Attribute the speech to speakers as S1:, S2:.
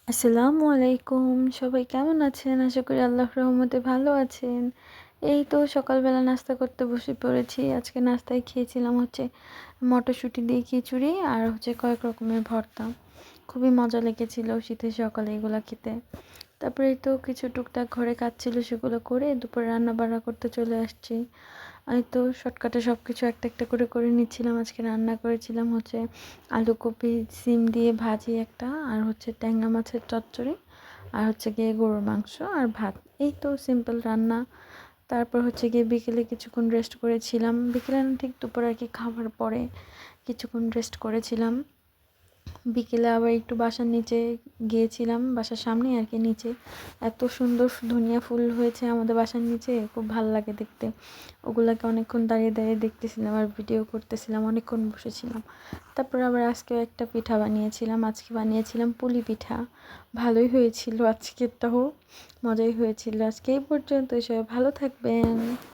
S1: আসসালামু আলাইকুম। সবাই কেমন আছেন? আশা করি আল্লাহর রহমতে ভালো আছেন। এই তো সকালবেলা নাস্তা করতে বসে পড়েছি। আজকে নাস্তায় খেয়েছিলাম হচ্ছে মটরশুঁটি দিয়ে খিচুড়ি আর হচ্ছে কয়েক রকমের ভর্তা। খুবই মজা লেগেছিল শীতের সকালে এগুলা খেতে। তারপরে এই তো কিছু টুকটাক ঘরে কাজ ছিল সেগুলো করে দুপুরে রান্না-বান্না করতে চলে আসছি। এই তো শর্টকাটে সবকিছু একটা একটা করে নিচ্ছিলাম। আজকে রান্না করেছিলাম হচ্ছে আলু, কপি, সিম দিয়ে ভাজি একটা, আর হচ্ছে ট্যাংরা মাছের চচ্চড়ি, আর হচ্ছে গিয়ে গরুর মাংস আর ভাত। এই তো সিম্পল রান্না। তারপর হচ্ছে গিয়ে বিকেলে কিছুক্ষণ রেস্ট করেছিলাম। বিকেলে না, ঠিক দুপুরে আর কি খাবার পরে কিছুক্ষণ রেস্ট করেছিলাম। বিকেলে আবার একটু বাসার নিচে গিয়েছিলাম, বাসার সামনে আর কি নিচে। এত সুন্দর ধনিয়া ফুল হয়েছে আমাদের বাসার নিচে, খুব ভালো লাগে দেখতে। ওগুলাকে অনেকক্ষণ দাঁড়িয়ে দাঁড়িয়ে দেখতেছিলাম আর ভিডিও করতেছিলাম, অনেকক্ষণ বসেছিলাম। তারপর আবার আজকেও একটা পিঠা বানিয়েছিলাম। আজকে বানিয়েছিলাম পুলি পিঠা। ভালোই হয়েছিল আজকেরটাও, মজাই হয়েছিল। আজকে এই পর্যন্ত, সবাই ভালো থাকবেন।